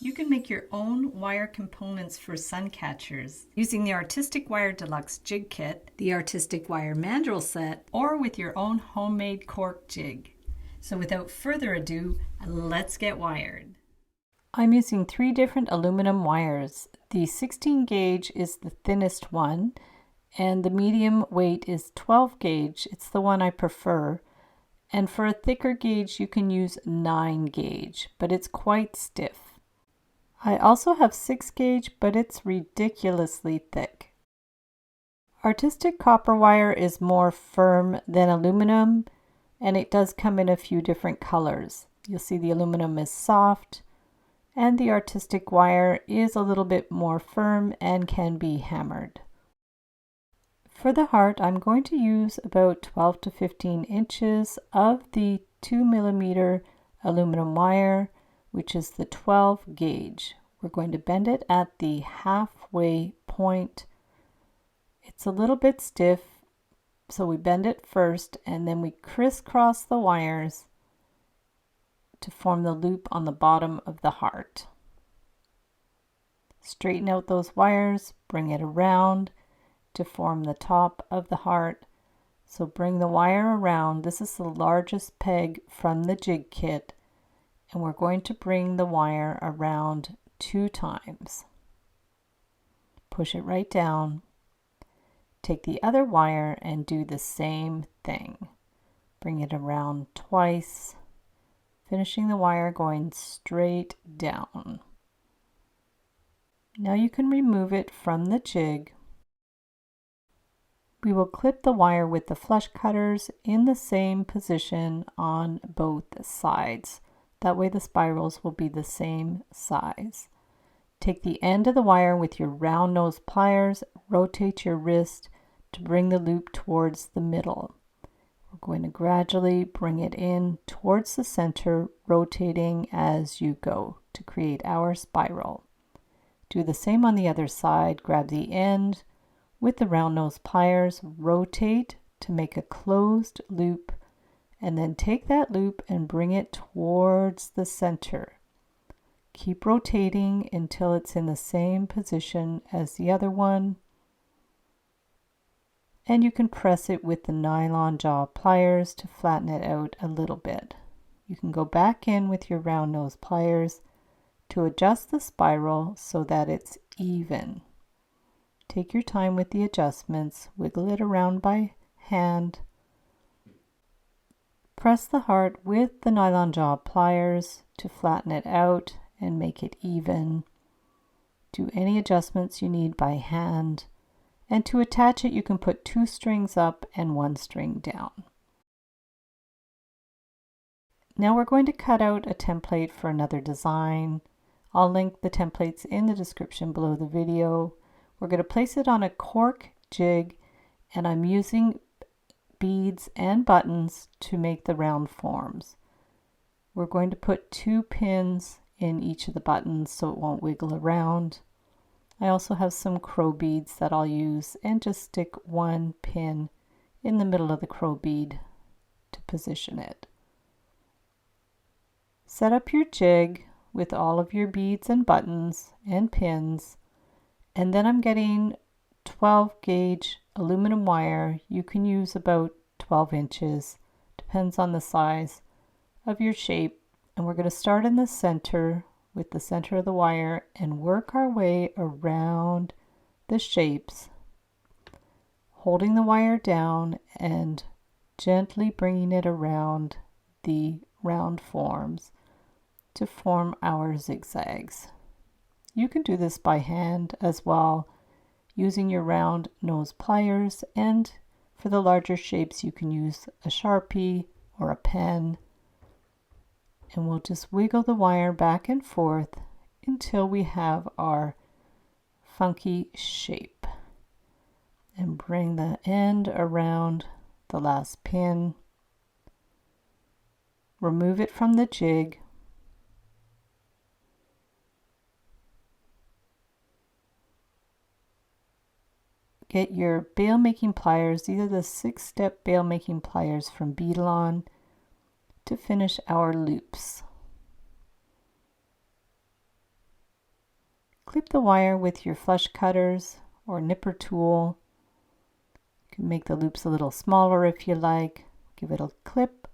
You can make your own wire components for Suncatchers using the Artistic Wire Deluxe Jig Kit, the Artistic Wire Mandrel Set, or with your own homemade cork jig. So without further ado, let's get wired. I'm using 3 different aluminum wires. The 16 gauge is the thinnest one, and the medium weight is 12 gauge. It's the one I prefer. And for a thicker gauge, you can use 9 gauge, but it's quite stiff. I also have 6 gauge, but it's ridiculously thick. Artistic copper wire is more firm than aluminum, and it does come in a few different colors. You'll see the aluminum is soft, and the artistic wire is a little bit more firm and can be hammered. For the heart, I'm going to use about 12 to 15 inches of the 2mm aluminum wire, which is the 12 gauge. We're going to bend it at the halfway point. It's a little bit stiff, so we bend it first and then we crisscross the wires to form the loop on the bottom of the heart. Straighten out those wires, bring it around to form the top of the heart. So bring the wire around. This is the largest peg from the jig kit, and we're going to bring the wire around 2 times. Push it right down. Take the other wire and do the same thing. Bring it around twice, finishing the wire going straight down. Now you can remove it from the jig. We will clip the wire with the flush cutters in the same position on both sides. That way the spirals will be the same size. Take the end of the wire with your round nose pliers, rotate your wrist to bring the loop towards the middle. We're going to gradually bring it in towards the center, rotating as you go to create our spiral. Do the same on the other side. Grab the end with the round nose pliers, rotate to make a closed loop, and then take that loop and bring it towards the center. Keep rotating until it's in the same position as the other one. And you can press it with the nylon jaw pliers to flatten it out a little bit. You can go back in with your round nose pliers to adjust the spiral so that it's even. Take your time with the adjustments, wiggle it around by hand. Press the heart with the nylon jaw pliers to flatten it out and make it even. Do any adjustments you need by hand. And to attach it, you can put 2 strings up and 1 string down. Now we're going to cut out a template for another design. I'll link the templates in the description below the video. We're going to place it on a cork jig, and I'm using beads and buttons to make the round forms. We're going to put 2 pins in each of the buttons so it won't wiggle around. I also have some crow beads that I'll use, and just stick 1 pin in the middle of the crow bead to position it. Set up your jig with all of your beads and buttons and pins. And then I'm getting 12 gauge aluminum wire. You can use about 12 inches, depends on the size of your shape. And we're going to start in the center with the center of the wire and work our way around the shapes, holding the wire down and gently bringing it around the round forms to form our zigzags. You can do this by hand as well, using your round nose pliers, and for the larger shapes you can use a Sharpie or a pen. And we'll just wiggle the wire back and forth until we have our funky shape. And bring the end around the last pin. Remove it from the jig. Get your bail making pliers. These are the 6-step bail making pliers from Beadalon to finish our loops. Clip the wire with your flush cutters or nipper tool. You can make the loops a little smaller if you like. Give it a clip.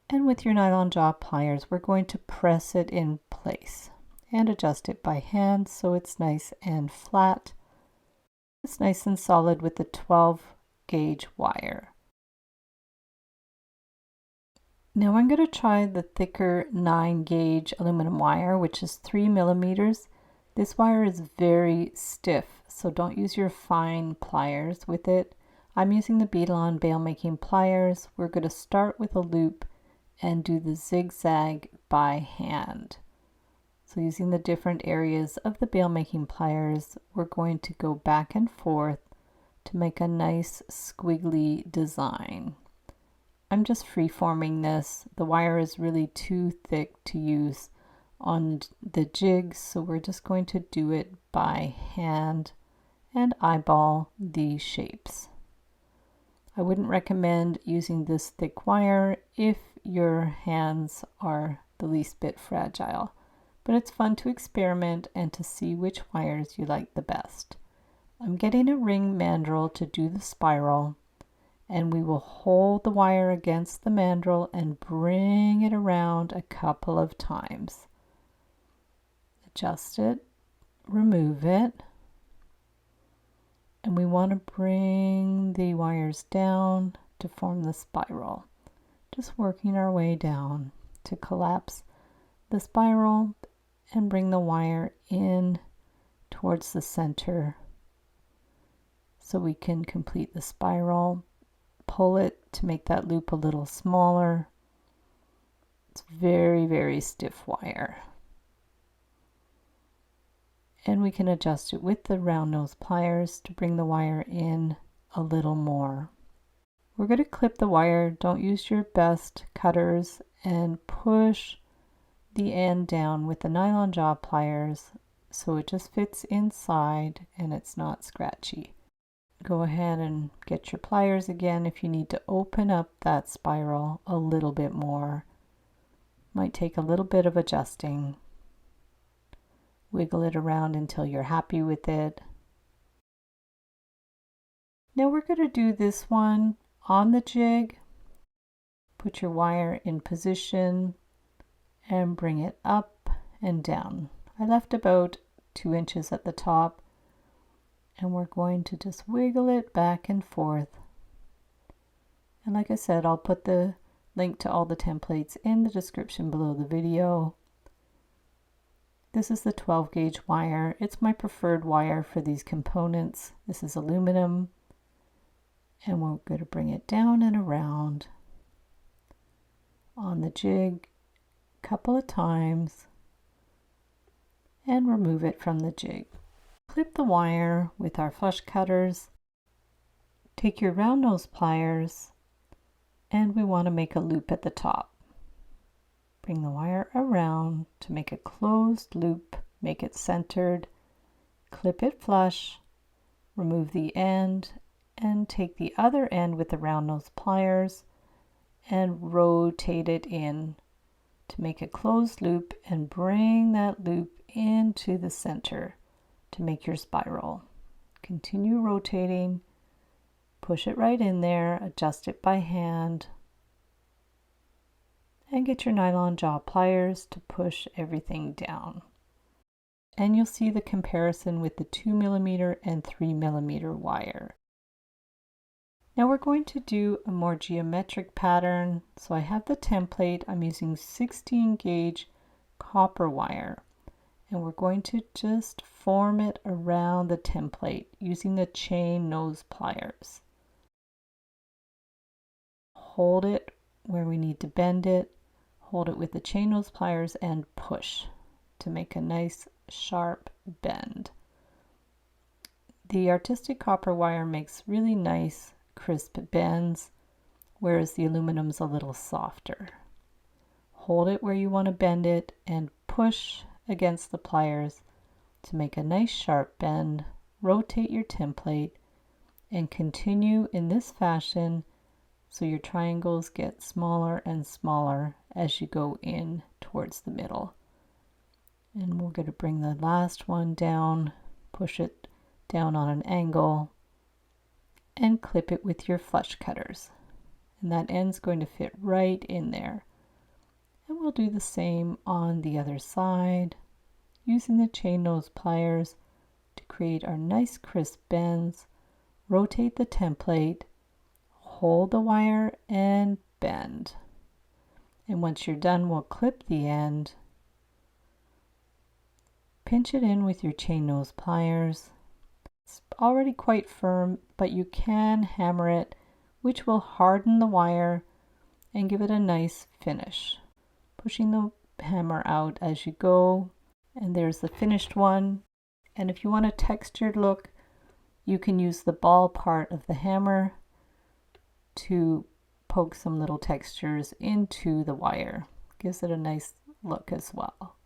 And with your nylon jaw pliers, we're going to press it in place and adjust it by hand so it's nice and flat. It's nice and solid with the 12 gauge wire. Now I'm going to try the thicker 9 gauge aluminum wire, which is 3 millimeters. This wire is very stiff, so don't use your fine pliers with it. I'm using the Beadalon bail making pliers. We're going to start with a loop and do the zigzag by hand. So using the different areas of the bail making pliers, we're going to go back and forth to make a nice squiggly design. I'm just free-forming this. The wire is really too thick to use on the jigs, so we're just going to do it by hand and eyeball these shapes. I wouldn't recommend using this thick wire if your hands are the least bit fragile, but it's fun to experiment and to see which wires you like the best. I'm getting a ring mandrel to do the spiral, and we will hold the wire against the mandrel and bring it around a couple of times. Adjust it, remove it, and we want to bring the wires down to form the spiral. Just working our way down to collapse the spiral and bring the wire in towards the center so we can complete the spiral. Pull it to make that loop a little smaller. It's very, very stiff wire. And we can adjust it with the round nose pliers to bring the wire in a little more. We're going to clip the wire. Don't use your best cutters, and push the end down with the nylon jaw pliers so it just fits inside and it's not scratchy. Go ahead and get your pliers again if you need to open up that spiral a little bit more. Might take a little bit of adjusting. Wiggle it around until you're happy with it. Now we're going to do this one on the jig. Put your wire in position and bring it up and down. I left about 2 inches at the top, and we're going to just wiggle it back and forth. And like I said, I'll put the link to all the templates in the description below the video. This is the 12 gauge wire. It's my preferred wire for these components. This is aluminum, and we're going to bring it down and around on the jig a couple of times and remove it from the jig. Clip the wire with our flush cutters. Take your round nose pliers, and we want to make a loop at the top. Bring the wire around to make a closed loop, make it centered, clip it flush, remove the end, and take the other end with the round nose pliers and rotate it in to make a closed loop and bring that loop into the center to make your spiral. Continue rotating, push it right in there, adjust it by hand, and get your nylon jaw pliers to push everything down. And you'll see the comparison with the 2 millimeter and 3 millimeter wire. Now we're going to do a more geometric pattern. So I have the template. I'm using 16 gauge copper wire, and we're going to just form it around the template using the chain nose pliers. Hold it where we need to bend it, hold it with the chain nose pliers and push to make a nice sharp bend. The artistic copper wire makes really nice crisp bends, whereas the aluminum's a little softer. Hold it where you want to bend it and push against the pliers to make a nice sharp bend. Rotate your template and continue in this fashion so your triangles get smaller and smaller as you go in towards the middle. And we're going to bring the last one down, push it down on an angle, and clip it with your flush cutters. And that end's going to fit right in there. And we'll do the same on the other side, using the chain nose pliers to create our nice crisp bends. Rotate the template, hold the wire, and bend. And once you're done, we'll clip the end, pinch it in with your chain nose pliers. It's already quite firm, but you can hammer it, which will harden the wire and give it a nice finish. Pushing the hammer out as you go, and there's the finished one. And if you want a textured look, you can use the ball part of the hammer to poke some little textures into the wire. Gives it a nice look as well.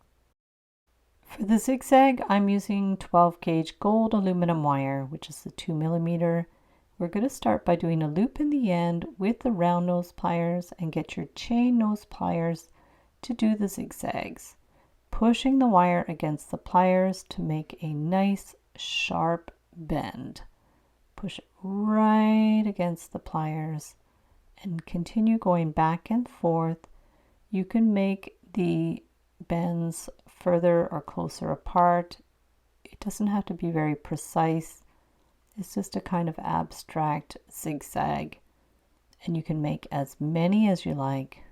For the zigzag, I'm using 12 gauge gold aluminum wire, which is the 2mm. We're going to start by doing a loop in the end with the round nose pliers, and get your chain nose pliers to do the zigzags, pushing the wire against the pliers to make a nice sharp bend. Push it right against the pliers and continue going back and forth. You can make the bends further or closer apart. It doesn't have to be very precise. It's just a kind of abstract zigzag, and you can make as many as you like,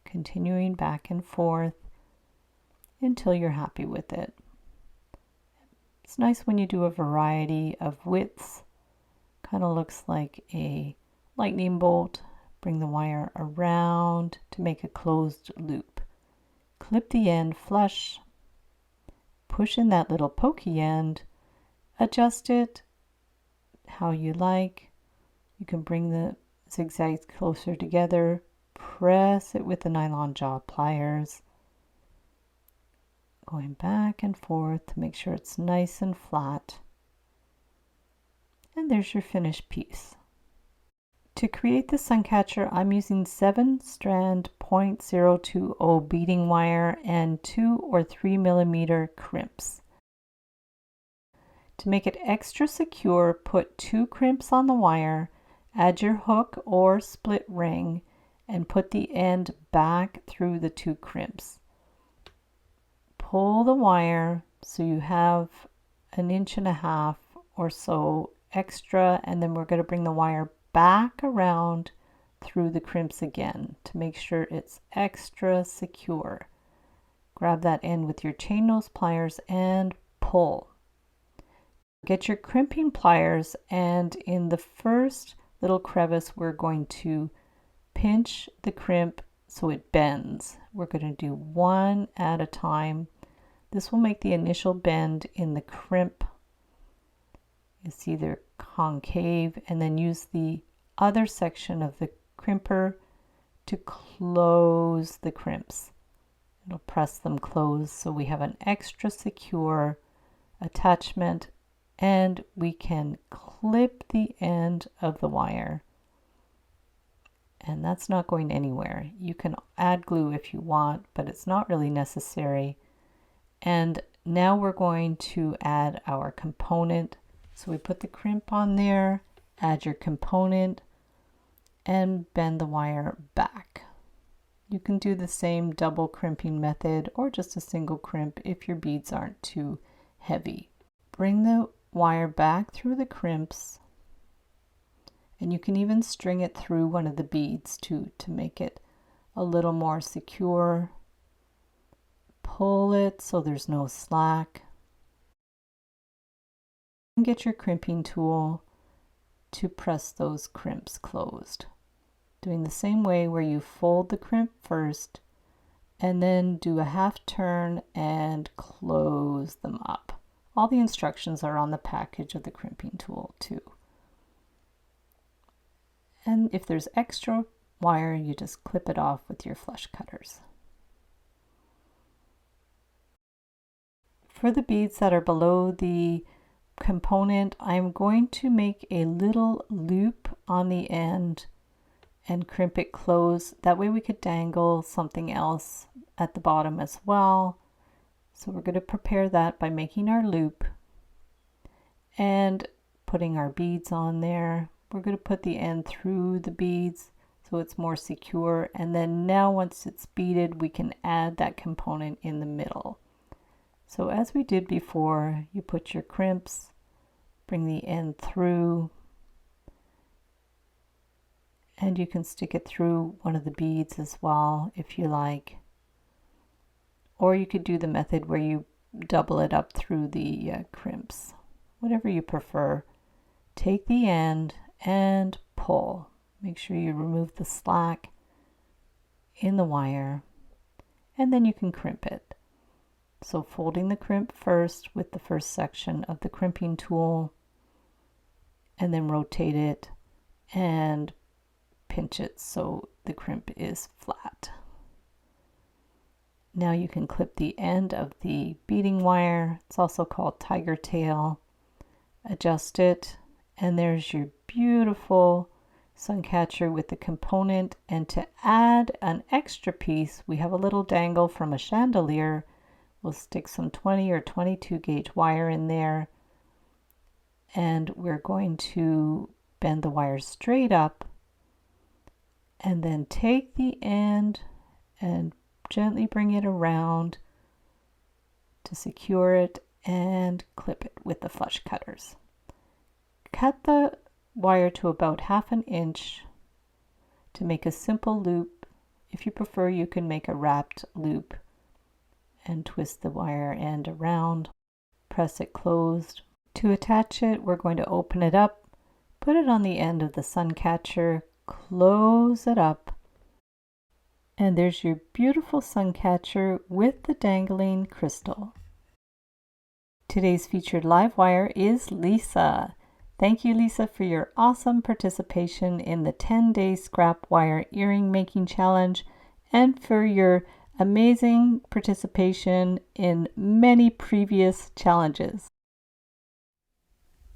continuing back and forth until you're happy with it. It's nice when you do a variety of widths. Kind of looks like a lightning bolt. Bring the wire around to make a closed loop. Clip the end flush. Push in that little pokey end. Adjust it how you like. You can bring the zigzags closer together. Press it with the nylon jaw pliers. Going back and forth to make sure it's nice and flat. And there's your finished piece. To create the Suncatcher, I'm using 7-strand 0.020 beading wire and 2 or 3mm crimps. To make it extra secure, put 2 crimps on the wire, add your hook or split ring, and put the end back through the 2 crimps. Pull the wire so you have 1.5 inches or so extra, and then we're going to bring the wire back around through the crimps again to make sure it's extra secure. Grab that end with your chain nose pliers and pull. Get your crimping pliers, and in the first little crevice we're going to pinch the crimp so it bends. We're going to do one at a time. This will make the initial bend in the crimp. It's either concave, and then use the other section of the crimper to close the crimps. It'll press them closed so we have an extra secure attachment, and we can clip the end of the wire. And that's not going anywhere. You can add glue if you want, but it's not really necessary. And now we're going to add our component. So we put the crimp on there, add your component, and bend the wire back. You can do the same double crimping method or just a single crimp if your beads aren't too heavy. Bring the wire back through the crimps, and you can even string it through one of the beads to make it a little more secure. Pull it so there's no slack. And get your crimping tool to press those crimps closed. Doing the same way where you fold the crimp first and then do a half turn and close them up. All the instructions are on the package of the crimping tool too. And if there's extra wire, you just clip it off with your flush cutters. For the beads that are below the component, I'm going to make a little loop on the end and crimp it close. That way we could dangle something else at the bottom as well. So we're going to prepare that by making our loop and putting our beads on there. We're going to put the end through the beads so it's more secure, and then now once it's beaded we can add that component in the middle. So as we did before, you put your crimps, bring the end through, and you can stick it through one of the beads as well if you like, or you could do the method where you double it up through the crimps, whatever you prefer. Take the end and pull. Make sure you remove the slack in the wire, and then you can crimp it. So folding the crimp first with the first section of the crimping tool, and then rotate it and pinch it so the crimp is flat. Now you can clip the end of the beading wire. It's also called tiger tail. Adjust it, and there's your beautiful Suncatcher with the component. And to add an extra piece, we have a little dangle from a chandelier. We'll stick some 20 or 22 gauge wire in there, and we're going to bend the wire straight up and then take the end and gently bring it around to secure it and clip it with the flush cutters. Cut the wire to about 1/2 inch to make a simple loop. If you prefer, you can make a wrapped loop and twist the wire end around. Press it closed. To attach it, we're going to open it up, put it on the end of the Suncatcher, close it up, and there's your beautiful Suncatcher with the dangling crystal. Today's featured live wire is Lisa. Thank you, Lisa, for your awesome participation in the 10-day scrap wire earring making challenge and for your amazing participation in many previous challenges.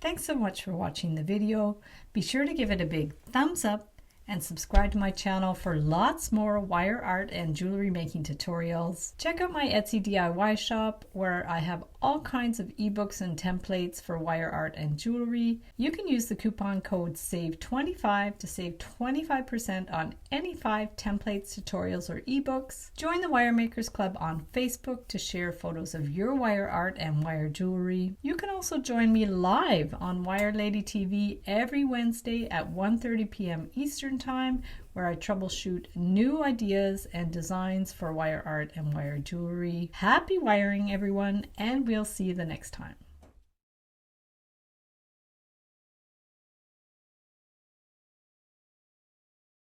Thanks so much for watching the video. Be sure to give it a big thumbs up and subscribe to my channel for lots more wire art and jewelry making tutorials. Check out my Etsy DIY shop where I have all kinds of ebooks and templates for wire art and jewelry. You can use the coupon code SAVE25 to save 25% on any 5 templates, tutorials, or ebooks. Join the Wire Makers Club on Facebook to share photos of your wire art and wire jewelry. You can also join me live on Wire Lady TV every Wednesday at 1:30 p.m. Eastern Time, where I troubleshoot new ideas and designs for wire art and wire jewelry. Happy wiring, everyone, and we'll see you the next time.